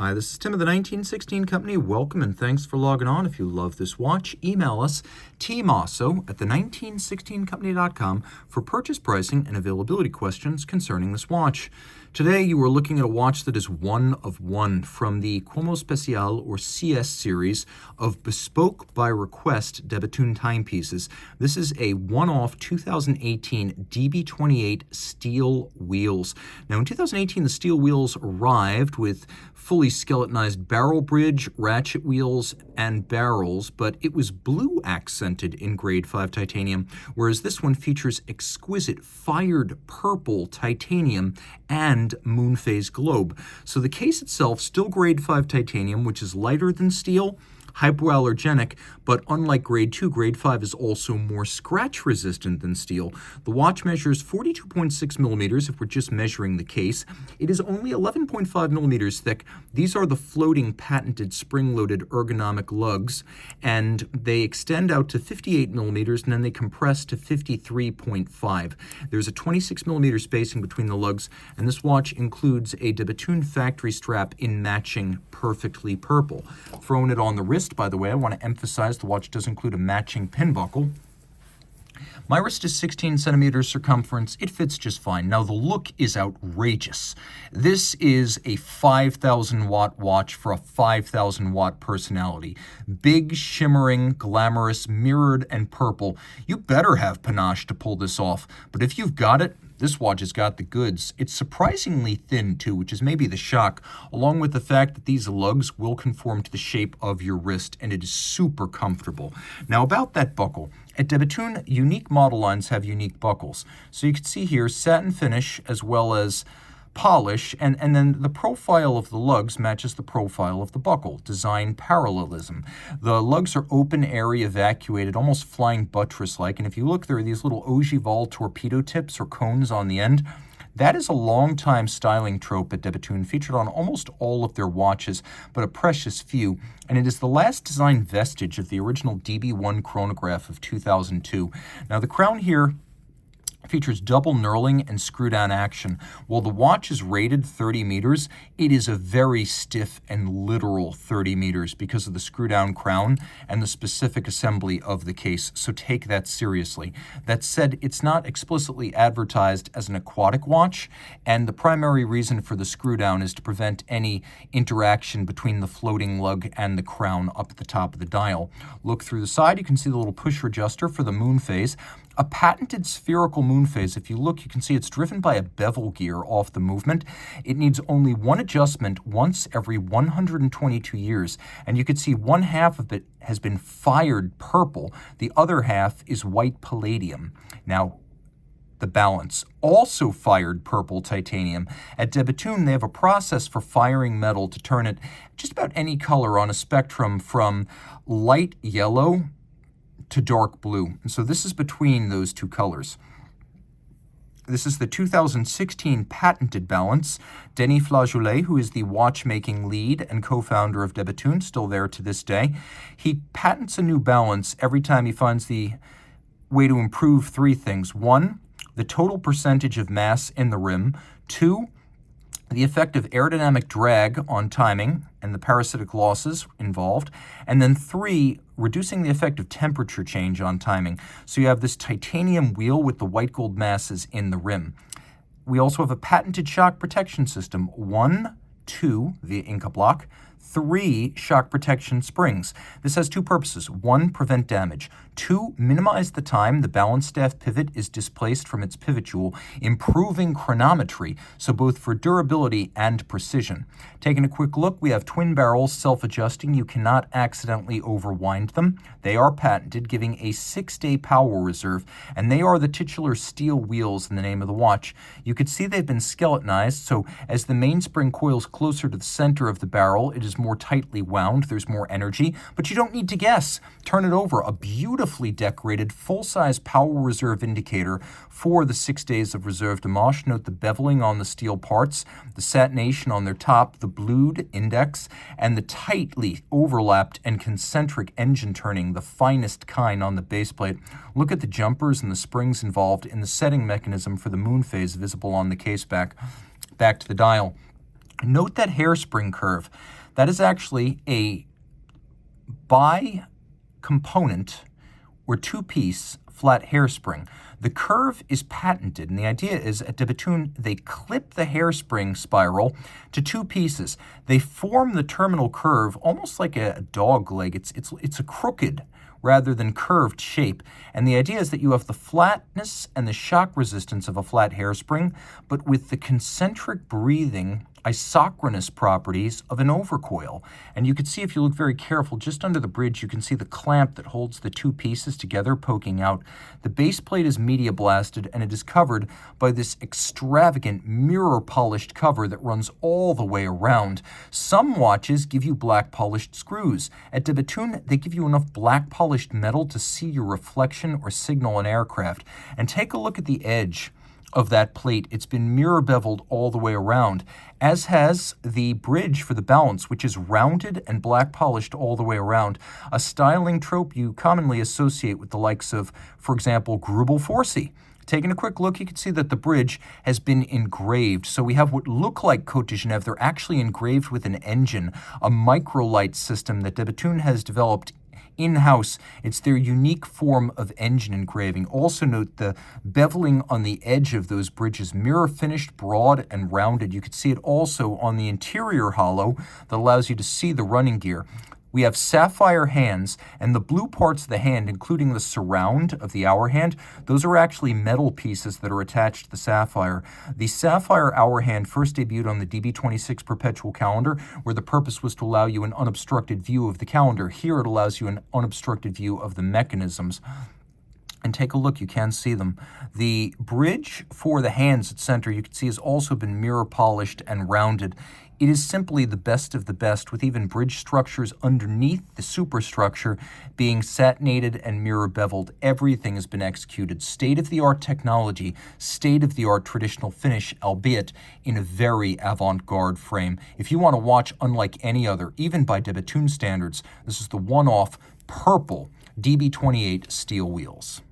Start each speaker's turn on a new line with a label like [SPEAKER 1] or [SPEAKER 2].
[SPEAKER 1] Hi, this is Tim of the 1916 Company. Welcome and thanks for logging on. If you love this watch, email us Team Mosso at the1916company.com for purchase pricing and availability questions concerning this watch. Today you are looking at a watch that is one of one from the Como Special or CS series of bespoke by request de Bethune timepieces. This is a one-off 2018 DB28 steel wheels. Now in 2018 the steel wheels arrived with fully skeletonized barrel bridge, ratchet wheels, and barrels, but it was blue accented in grade 5 titanium, whereas this one features exquisite fired purple titanium and moon phase globe. So the case itself, still grade 5 titanium, which is lighter than steel, hypoallergenic, but unlike grade 2, grade 5 is also more scratch resistant than steel. The watch measures 42.6 millimeters if we're just measuring the case. It is only 11.5 millimeters thick. These are the floating patented spring-loaded ergonomic lugs, and they extend out to 58 millimeters and then they compress to 53.5. There's a 26 millimeter spacing between the lugs, and this watch includes a de Bethune factory strap in matching perfectly purple. Throwing it on the wrist, by the way, I want to emphasize the watch does include a matching pin buckle. My wrist is 16 centimeters circumference. It fits just fine. Now, the look is outrageous. This is a 5,000 watt watch for a 5,000 watt personality. Big, shimmering, glamorous, mirrored, and purple. You better have panache to pull this off. But if you've got it, this watch has got the goods. It's surprisingly thin too, which is maybe the shock, along with the fact that these lugs will conform to the shape of your wrist, and it is super comfortable. Now about that buckle. At de Bethune, unique model lines have unique buckles. So you can see here satin finish as well as polish, and then the profile of the lugs matches the profile of the buckle, design parallelism. The lugs are open, airy, evacuated, almost flying buttress-like, and if you look, there are these little ogival torpedo tips or cones on the end. That is a long-time styling trope at de Bethune, featured on almost all of their watches, but a precious few, and it is the last design vestige of the original DB1 chronograph of 2002. Now, the crown here features double knurling and screw-down action. While the watch is rated 30 meters, it is a very stiff and literal 30 meters because of the screw-down crown and the specific assembly of the case, so take that seriously. That said, it's not explicitly advertised as an aquatic watch, and the primary reason for the screw-down is to prevent any interaction between the floating lug and the crown up at the top of the dial. Look through the side, you can see the little pusher adjuster for the moon phase. A patented spherical moon phase. If you look, you can see it's driven by a bevel gear off the movement. It needs only one adjustment once every 122 years. And you can see one half of it has been fired purple. The other half is white palladium. Now, the balance, also fired purple titanium. At de Bethune, they have a process for firing metal to turn it just about any color on a spectrum from light yellow to dark blue. And so this is between those two colors. This is the 2016 patented balance. Denis Flageolet, who is the watchmaking lead and co-founder of de Bethune, still there to this day. He patents a new balance every time he finds the way to improve three things. One, the total percentage of mass in the rim. Two, the effect of aerodynamic drag on timing and the parasitic losses involved. And then three, reducing the effect of temperature change on timing. So you have this titanium wheel with the white gold masses in the rim. We also have a patented shock protection system. 1, 2, via Inca block. 3, shock protection springs. This has two purposes. 1, prevent damage. 2, minimize the time the balance staff pivot is displaced from its pivot jewel, improving chronometry, so both for durability and precision. Taking a quick look, we have twin barrels, self-adjusting. You cannot accidentally overwind them. They are patented, giving a 6-day power reserve, and they are the titular steel wheels in the name of the watch. You can see they've been skeletonized, so as the mainspring coils closer to the center of the barrel, it is more tightly wound, there's more energy, but you don't need to guess. Turn it over, a beautifully decorated full-size power reserve indicator for the 6 days of reserve Dimanche. Note the beveling on the steel parts, the satination on their top, the blued index, and the tightly overlapped and concentric engine turning, the finest kind on the base plate. Look at the jumpers and the springs involved in the setting mechanism for the moon phase visible on the case back to the dial. Note that hairspring curve. That is actually a bi-component or two-piece flat hairspring. The curve is patented, and the idea is at de Bethune, they clip the hairspring spiral to two pieces. They form the terminal curve almost like a dog leg. It's a crooked rather than curved shape. And the idea is that you have the flatness and the shock resistance of a flat hairspring, but with the concentric breathing isochronous properties of an overcoil. And you can see, if you look very careful, just under the bridge, you can see the clamp that holds the two pieces together poking out. The base plate is media blasted, and it is covered by this extravagant mirror polished cover that runs all the way around. Some watches give you black polished screws. At de Bethune, they give you enough black polished metal to see your reflection or signal an aircraft. And take a look at the edge of that plate. It's been mirror beveled all the way around, as has the bridge for the balance, which is rounded and black polished all the way around. A styling trope you commonly associate with the likes of, for example, Grubel Forsey. Taking a quick look, you can see that the bridge has been engraved. So we have what look like Côte de Genève. They're actually engraved with an engine, a microlight system that de Bethune has developed in-house. It's their unique form of engine engraving. Also note the beveling on the edge of those bridges, mirror finished, broad and rounded. You can see it also on the interior hollow that allows you to see the running gear. We have sapphire hands, and the blue parts of the hand, including the surround of the hour hand, those are actually metal pieces that are attached to the sapphire. The sapphire hour hand first debuted on the DB26 perpetual calendar, where the purpose was to allow you an unobstructed view of the calendar. Here it allows you an unobstructed view of the mechanisms. And take a look, you can see them. The bridge for the hands at center, you can see, has also been mirror polished and rounded. It is simply the best of the best, with even bridge structures underneath the superstructure being satinated and mirror beveled. Everything has been executed. State-of-the-art technology, state-of-the-art traditional finish, albeit in a very avant-garde frame. If you want to watch unlike any other, even by de Bethune standards, this is the one-off purple DB28 steel wheels.